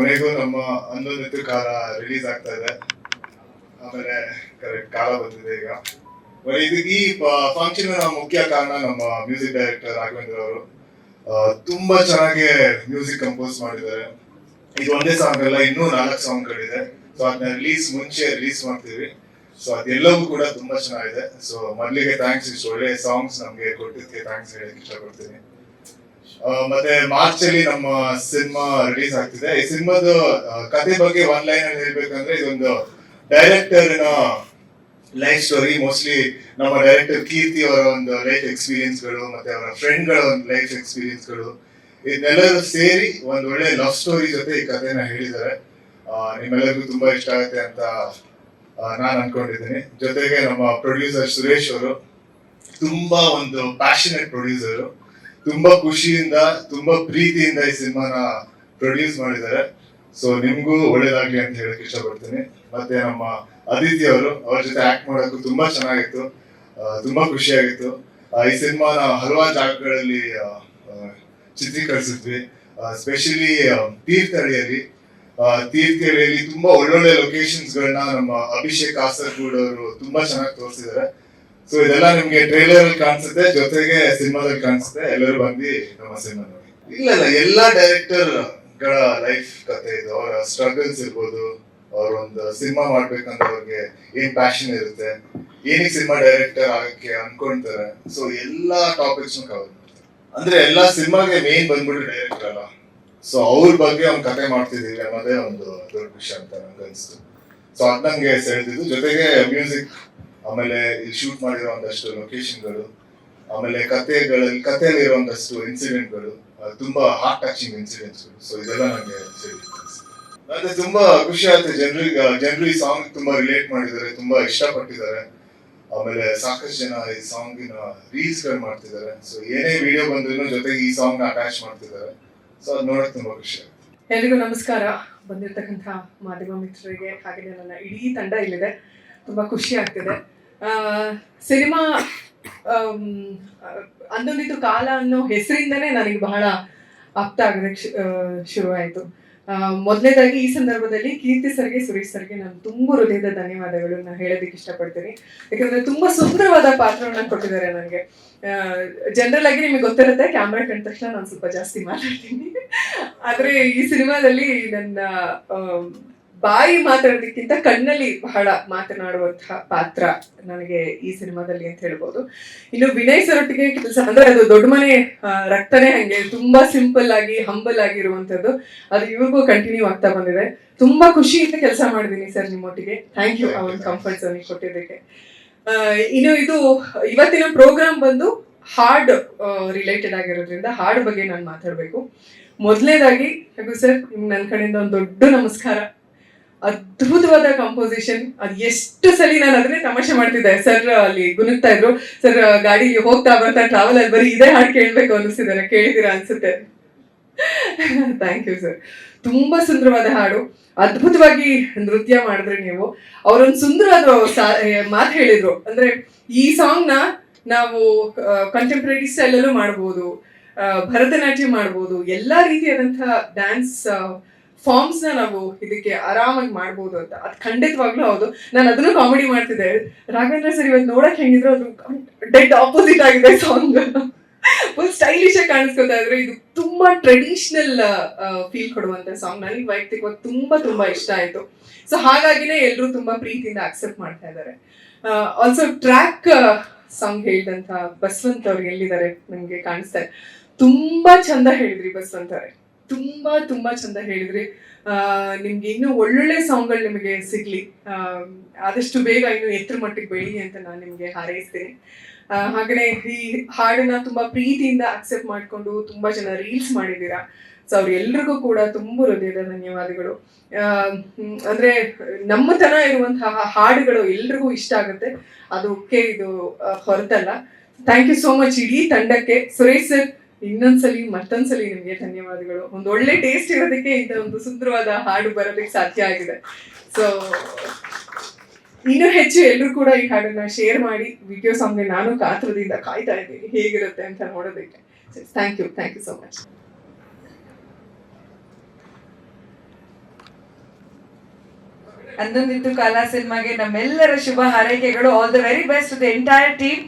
ಕೊನೆಗೂ ನಮ್ಮ ಹನ್ನೊಂದು ಕಾಲ ರಿಲೀಸ್ ಆಗ್ತಾ ಇದೆ. ಆಮೇಲೆ ಕರೆಕ್ಟ್ ಕಾಲ ಬಂದಿದೆ ಈಗ. ಈ ಫಂಕ್ಷನ್ ಮುಖ್ಯ ಕಾರಣ ನಮ್ಮ ಮ್ಯೂಸಿಕ್ ಡೈರೆಕ್ಟರ್ ರಾಘವೇಂದ್ರ ಅವರು ತುಂಬಾ ಚೆನ್ನಾಗಿ ಮ್ಯೂಸಿಕ್ ಕಂಪೋಸ್ ಮಾಡಿದ್ದಾರೆ. ಇದು ಒಂದೇ ಸಾಂಗ್ ಅಲ್ಲ, ಇನ್ನೂ 4 ಸಾಂಗ್ಗಳಿದೆ. ಸೊ ಅದನ್ನ ಮುಂಚೆ ರಿಲೀಸ್ ಮಾಡ್ತೀವಿ. ಸೊ ಅದೆಲ್ಲವೂ ಕೂಡ ತುಂಬಾ ಚೆನ್ನಾಗಿದೆ. ಸೊ ಮೊದಲಿಗೆ ಥ್ಯಾಂಕ್ಸ್, ಇಷ್ಟು ಒಳ್ಳೆ ಸಾಂಗ್ಸ್ ನಮ್ಗೆ ಕೊಟ್ಟಿದ್ದಕ್ಕೆ ಥ್ಯಾಂಕ್ಸ್ ಹೇಳಕ್ ಇಷ್ಟಪಡ್ತೀನಿ. ಮತ್ತೆ ಮಾರ್ಚ್ ಅಲ್ಲಿ ನಮ್ಮ ಸಿನಿಮಾ ರಿಲೀಸ್ ಆಗ್ತಿದೆ. ಈ ಸಿನಿಮಾದ ಕತೆ ಬಗ್ಗೆ ಒನ್ ಲೈನ್ ಅಲ್ಲಿ ಹೇಳ್ಬೇಕಂದ್ರೆ, ಇದೊಂದು ಡೈರೆಕ್ಟರ್ನ ಲೈಫ್ ಸ್ಟೋರಿ. ಮೋಸ್ಟ್ಲಿ ನಮ್ಮ ಡೈರೆಕ್ಟರ್ ಕೀರ್ತಿ ಅವರ ಒಂದು ಲೈಫ್ ಎಕ್ಸ್ಪೀರಿಯನ್ಸ್ಗಳು ಮತ್ತೆ ಅವರ ಫ್ರೆಂಡ್ಗಳ ಒಂದು ಲೈಫ್ ಎಕ್ಸ್ಪೀರಿಯನ್ಸ್ಗಳು ಇದನ್ನೆಲ್ಲರೂ ಸೇರಿ ಒಂದು ಒಳ್ಳೆ ಲವ್ ಸ್ಟೋರಿ ಜೊತೆ ಈ ಕಥೆನ ಹೇಳಿದ್ದಾರೆ. ನಿಮ್ಮೆಲ್ಲರಿಗೂ ತುಂಬಾ ಇಷ್ಟ ಆಗುತ್ತೆ ಅಂತ ನಾನು ಅನ್ಕೊಂಡಿದ್ದೀನಿ. ಜೊತೆಗೆ ನಮ್ಮ ಪ್ರೊಡ್ಯೂಸರ್ ಸುರೇಶ್ ಅವರು ತುಂಬಾ ಒಂದು ಪ್ಯಾಷನೇಟ್ ಪ್ರೊಡ್ಯೂಸರ್, ತುಂಬಾ ಖುಷಿಯಿಂದ ತುಂಬಾ ಪ್ರೀತಿಯಿಂದ ಈ ಸಿನಿಮಾನ ಪ್ರೊಡ್ಯೂಸ್ ಮಾಡಿದ್ದಾರೆ. ಸೊ ನಿಮ್ಗೂ ಒಳ್ಳೇದಾಗ್ಲಿ ಅಂತ ಹೇಳಕ್ ಇಷ್ಟಪಡ್ತೀನಿ. ಮತ್ತೆ ನಮ್ಮ ಅದಿತಿ ಅವರು, ಅವ್ರ ಜೊತೆ ಆಕ್ಟ್ ಮಾಡೋಕ್ಕೂ ತುಂಬಾ ಚೆನ್ನಾಗಿತ್ತು, ತುಂಬಾ ಖುಷಿ ಆಗಿತ್ತು. ಈ ಸಿನಿಮಾನ ಹಲವಾರು ಜಾಗಗಳಲ್ಲಿ ಚಿತ್ರೀಕರಿಸಿದ್ವಿ. ಸ್ಪೆಷಲಿ ತೀರ್ಥಹಳ್ಳಿಯಲ್ಲಿ ತುಂಬಾ ಒಳ್ಳೊಳ್ಳೆ ಲೊಕೇಶನ್ಸ್ ಗಳನ್ನ ನಮ್ಮ ಅಭಿಷೇಕ್ ಕಾಸರಗೋಡು ಅವರು ತುಂಬಾ ಚೆನ್ನಾಗಿ ತೋರಿಸಿದ್ದಾರೆ. ಸೊ ಇದೆಲ್ಲ ನಿಮ್ಗೆ ಟ್ರೇಲರ್ ಅಲ್ಲಿ ಕಾಣಿಸುತ್ತೆ, ಜೊತೆಗೆ ಸಿನಿಮಾದಲ್ಲಿ ಕಾಣಿಸುತ್ತೆ. ಎಲ್ಲರೂ ಬಂದು ನಮ್ಮ ಸಿನಿಮಾ ನೋಡಿ. ಇಲ್ಲ ಎಲ್ಲಾ ಡೈರೆಕ್ಟರ್ ಗಳ ಲೈಫ್ ಕಥೆ ಇದು. ಅವರ ಸ್ಟ್ರಗಲ್ಸ್ ಇರ್ಬೋದು, ಅವ್ರ ಒಂದು ಸಿನಿಮಾ ಮಾಡ್ಬೇಕಂದ್ರೆ ಅವ್ರಿಗೆ ಏನ್ ಪ್ಯಾಷನ್ ಇರುತ್ತೆ, ಏನಕ್ಕೆ ಸಿನಿಮಾ ಡೈರೆಕ್ಟರ್ ಆಗಕ್ಕೆ ಅನ್ಕೊಂತಾರೆ. ಸೊ ಎಲ್ಲಾ ಟಾಪಿಕ್ಸ್ ಕವರ್ ಮಾಡ್ತಾರೆ. ಅಂದ್ರೆ ಎಲ್ಲಾ ಸಿನಿಮಾಗೆ ಮೇನ್ ಬಂದ್ಬಿಟ್ಟು ಡೈರೆಕ್ಟರ್ ಅಲ್ಲ, ಸೊ ಅವ್ರ ಬಗ್ಗೆ ಒಂದು ಕತೆ ಮಾಡ್ತಿದೀವಿ ಅನ್ನೋದೇ ಒಂದು ದೊಡ್ಡ ವಿಷಯ ಅಂತ ನಂಗೆ ಅನ್ಸ್ತು. ಸೊ ಅದ್ ನಂಗೆ ಸೆಳೆದಿದ್ದು. ಜೊತೆಗೆ ಮ್ಯೂಸಿಕ್, ಆಮೇಲೆ ಇಲ್ಲಿ ಶೂಟ್ ಮಾಡಿರೋ ಒಂದಷ್ಟು ಲೊಕೇಶನ್ಗಳು, ಆಮೇಲೆ ಕಥೆಯಲ್ಲಿ ಇರೋ ಒಂದಷ್ಟು ಇನ್ಸಿಡೆಂಟ್ಗಳು, ತುಂಬಾ ಹಾರ್ಟ್ ಟಚಿಂಗ್ ಇನ್ಸಿಡೆಂಟ್ಸ್ಗಳು. ಸೊ ಇದೆಲ್ಲ ನಂಗೆ ನನಗೆ ತುಂಬಾ ಖುಷಿ ಆಯ್ತು. ಜನರು ಈ ಸಾಂಗ್ ತುಂಬಾ ರಿಲೇಟ್ ಮಾಡಿದ್ದಾರೆ, ತುಂಬಾ ಇಷ್ಟಪಟ್ಟಿದ್ದಾರೆ. ಆಮೇಲೆ ಸಾಕಷ್ಟು ಜನ ಈ ಸಾಂಗಿನ ರೀಲ್ಸ್ ಗಳು ಮಾಡ್ತಿದ್ದಾರೆ. ಸೊ ಏನೇ ವಿಡಿಯೋ ಬಂದ್ರು ಜೊತೆಗೆ ಈ ಸಾಂಗ್ ನ ಅಟ್ಯಾಚ್ ಮಾಡ್ತಿದ್ದಾರೆ. ಸೊ ಅದ್ ನೋಡಕ್ ತುಂಬಾ ಖುಷಿ ಆಯ್ತು. ಎಲ್ರಿಗೂ ನಮಸ್ಕಾರ. ಬಂದಿರತಕ್ಕಂಥ ಮಾಧ್ಯಮ ಮಿತ್ರರಿಗೆ ಹಾಗೆ ನನ್ನ ಇಡೀ ತಂಡ ಇಲ್ಲಿದೆ. ತುಂಬಾ ಖುಷಿ ಆಗ್ತಿದೆ. ಸಿನಿಮಾ ಅಂದೊಂದಿತ್ತು ಕಾಲ ಅನ್ನೋ ಹೆಸರಿಂದನೇ ನನಗೆ ಬಹಳ ಆಪ್ತ ಆಗೋದಕ್ಕೆ ಶುರುವಾಯಿತು. ಮೊದಲನೇದಾಗಿ ಈ ಸಂದರ್ಭದಲ್ಲಿ ಕೀರ್ತಿ ಸರ್ಗೆ, ಸುರೇಶ್ ಸರ್ಗೆ ನಾನು ತುಂಬ ಹೃದಯದ ಧನ್ಯವಾದಗಳನ್ನ ಹೇಳೋದಕ್ಕೆ ಇಷ್ಟಪಡ್ತೀನಿ. ಯಾಕಂದ್ರೆ ತುಂಬಾ ಸುಂದರವಾದ ಪಾತ್ರವನ್ನ ಕೊಟ್ಟಿದ್ದಾರೆ ನನಗೆ. ಜನರಲ್ ಆಗಿ ನಿಮಗೆ ಗೊತ್ತಿರುತ್ತೆ, ಕ್ಯಾಮ್ರಾ ಕಂಡ ತಕ್ಷಣ ನಾನು ಸ್ವಲ್ಪ ಜಾಸ್ತಿ ಮಾತಾಡ್ತೀನಿ. ಆದ್ರೆ ಈ ಸಿನಿಮಾದಲ್ಲಿ ನನ್ನ ಬಾಯಿ ಮಾತಾಡೋದಕ್ಕಿಂತ ಕಣ್ಣಲ್ಲಿ ಬಹಳ ಮಾತನಾಡುವಂತಹ ಪಾತ್ರ ನನಗೆ ಈ ಸಿನಿಮಾದಲ್ಲಿ ಅಂತ ಹೇಳ್ಬೋದು. ಇನ್ನು ವಿನಯ್ ಸರ್ ಒಟ್ಟಿಗೆ ಕೆಲಸ ಅಂದ್ರೆ ಅದು ದೊಡ್ಡ ಮನೆ ರಕ್ತನೇ ಹಂಗೆ ತುಂಬಾ ಸಿಂಪಲ್ ಆಗಿ ಹಂಬಲ್ ಆಗಿರುವಂತದ್ದು, ಅದು ಇವ್ರಿಗೂ ಕಂಟಿನ್ಯೂ ಆಗ್ತಾ ಬಂದಿದೆ. ತುಂಬಾ ಖುಷಿಯಿಂದ ಕೆಲಸ ಮಾಡಿದೀನಿ ಸರ್ ನಿಮ್ಮೊಟ್ಟಿಗೆ. ಥ್ಯಾಂಕ್ ಯು ಆ ಒಂದು ಕಂಫರ್ಟ್ ಝೋನ್ ಕೊಟ್ಟಿದ್ದಕ್ಕೆ. ಇನ್ನು ಇದು ಇವತ್ತಿನ ಪ್ರೋಗ್ರಾಮ್ ಬಂದು ಹಾಡ್ ರಿಲೇಟೆಡ್ ಆಗಿರೋದ್ರಿಂದ ಹಾಡ್ ಬಗ್ಗೆ ನಾನು ಮಾತಾಡ್ಬೇಕು. ಮೊದಲನೇದಾಗಿ ಸರ್ ನಿಮ್ಗೆ ನನ್ನ ಕಡೆಯಿಂದ ಒಂದು ದೊಡ್ಡ ನಮಸ್ಕಾರ. ಅದ್ಭುತವಾದ ಕಂಪೋಸಿಷನ್. ಅದು ಎಷ್ಟು ಸಲಿ ನಾನು ಅದನ್ನೇ ತಮಾಷೆ ಮಾಡ್ತಿದ್ದೆ. ಸರ್ ಅಲ್ಲಿ ಗುನುಗ್ತಾ ಇದ್ರು, ಸರ್ ಗಾಡಿ ಹೋಗ್ತಾ ಬರ್ತಾ ಟ್ರಾವೆಲ್ ಅಲ್ಲಿ ಬರೀ ಇದೇ ಹಾಡು ಕೇಳ್ಬೇಕು ಅನಿಸ್ತಿದ್ದಾರೆ. ಕೇಳಿದಿರಾ ಅನ್ಸುತ್ತೆ. Thank you sir. ತುಂಬಾ ಸುಂದರವಾದ ಹಾಡು, ಅದ್ಭುತವಾಗಿ ನೃತ್ಯ ಮಾಡಿದ್ರಿ ನೀವು. ಅವರೊಂದು ಸುಂದರವಾದ ಮಾತು ಹೇಳಿದ್ರು. ಅಂದ್ರೆ ಈ ಸಾಂಗ್ ನ ನಾವು ಕಂಟೆಂಪ್ರರಿ ಸ್ಟೈಲ್ ಅಲ್ಲೂ ಮಾಡ್ಬೋದು, ಭರತನಾಟ್ಯ ಮಾಡ್ಬೋದು, ಎಲ್ಲಾ ರೀತಿಯಾದಂತಹ ಡ್ಯಾನ್ಸ್ ಫಾರ್ಮ್ಸ್ ನ ನಾವು ಇದಕ್ಕೆ ಆರಾಮಾಗಿ ಮಾಡ್ಬೋದು ಅಂತ. ಅದು ಖಂಡಿತವಾಗ್ಲೂ ಹೌದು. ನಾನು ಅದನ್ನು ಕಾಮಿಡಿ ಮಾಡ್ತಿದ್ದೆ. ರಾಘವೇಂದ್ರ ಸರ್ ಇವತ್ತು ನೋಡಕ್ ಹೆಂಗಿದ್ರು ಅದು ಡೆಡ್ ಆಪೋಸಿಟ್ ಆಗಿದೆ ಸಾಂಗ್. ಫುಲ್ ಸ್ಟೈಲಿಶ್ ಆಗಿ ಕಾಣಿಸ್ಕೊತಾ ಇದ್ರೆ ಇದು ತುಂಬಾ ಟ್ರೆಡಿಷನಲ್ ಫೀಲ್ ಕೊಡುವಂತ ಸಾಂಗ್. ನನಗೆ ವೈಯಕ್ತಿಕವಾಗಿ ತುಂಬಾ ತುಂಬಾ ಇಷ್ಟ ಆಯ್ತು. ಸೊ ಹಾಗಾಗಿನೇ ಎಲ್ಲರೂ ತುಂಬಾ ಪ್ರೀತಿಯಿಂದ ಅಕ್ಸೆಪ್ಟ್ ಮಾಡ್ತಾ ಇದ್ದಾರೆ. ಆಲ್ಸೋ ಟ್ರ್ಯಾಕ್ ಸಾಂಗ್ ಹೇಳಿದಂತ ಬಸವಂತ್ ಅವ್ರು ಎಲ್ಲಿದ್ದಾರೆ ನಮ್ಗೆ ಕಾಣಿಸ್ತಾರೆ. ತುಂಬಾ ಚಂದ ಹೇಳಿದ್ರಿ ಬಸವಂತ್ ಅವರೇ, ತುಂಬಾ ತುಂಬಾ ಚಂದ ಹೇಳಿದ್ರಿ. ನಿಮ್ಗೆ ಇನ್ನೂ ಒಳ್ಳೊಳ್ಳೆ ಸಾಂಗ್ಗಳು ನಿಮಗೆ ಸಿಗ್ಲಿ, ಆದಷ್ಟು ಬೇಗ ಇನ್ನು ಎತ್ತರ ಮಟ್ಟಿಗೆ ಬೆಳೀಲಿ ಅಂತ ನಾನು ನಿಮ್ಗೆ ಹಾರೈಸ್ತೀನಿ. ಹಾಗೇನೆ ಈ ಹಾಡನ್ನ ತುಂಬಾ ಪ್ರೀತಿಯಿಂದ ಅಕ್ಸೆಪ್ಟ್ ಮಾಡ್ಕೊಂಡು ತುಂಬಾ ಜನ ರೀಲ್ಸ್ ಮಾಡಿದ್ದೀರಾ. ಸೊ ಅವ್ರೆಲ್ರಿಗೂ ಕೂಡ ತುಂಬಾ ಹೃದಯದ ಧನ್ಯವಾದಗಳು. ಅಂದ್ರೆ ನಮ್ಮತನ ಇರುವಂತಹ ಹಾಡುಗಳು ಎಲ್ರಿಗೂ ಇಷ್ಟ ಆಗುತ್ತೆ, ಅದಕ್ಕೆ ಇದು ಹೊರತಲ್ಲ. ಥ್ಯಾಂಕ್ ಯು ಸೋ ಮಚ್ ಇಡೀ ತಂಡಕ್ಕೆ. ಸುರೇಶ್ ಸರ್ ಮತ್ತೊಂದ್ಸಲಿ ನಿಮ್ಗೆ ಧನ್ಯವಾದಗಳು. ಒಂದು ಒಳ್ಳೆ ಟೇಸ್ಟ್ ಇರೋದಕ್ಕೆ ಇಂಥ ಒಂದು ಸುಂದರವಾದ ಹಾಡು ಬರೋದಕ್ಕೆ ಸಾಧ್ಯ ಆಗಿದೆ. ಸೊ ಇನ್ನೂ ಹೆಚ್ಚು ಎಲ್ಲರೂ ಕೂಡ ಈ ಹಾಡನ್ನ ಶೇರ್ ಮಾಡಿ ವಿಡಿಯೋ ಸಾಂಗ್ಗೆ ನಾನು ಕಾತರದಿಂದ ಕಾಯ್ತಾ ಇದ್ದೀನಿ ಹೇಗಿರುತ್ತೆ ಅಂತ ನೋಡೋದಕ್ಕೆ. Thank you so much. ಅಂದೊಂದಿತ್ತು ಕಾಲ ಸಿನಿಮಾಗೆ ನಮ್ಮೆಲ್ಲರ ಶುಭ ಹಾರೈಕೆಗಳು. All the very best to the entire team.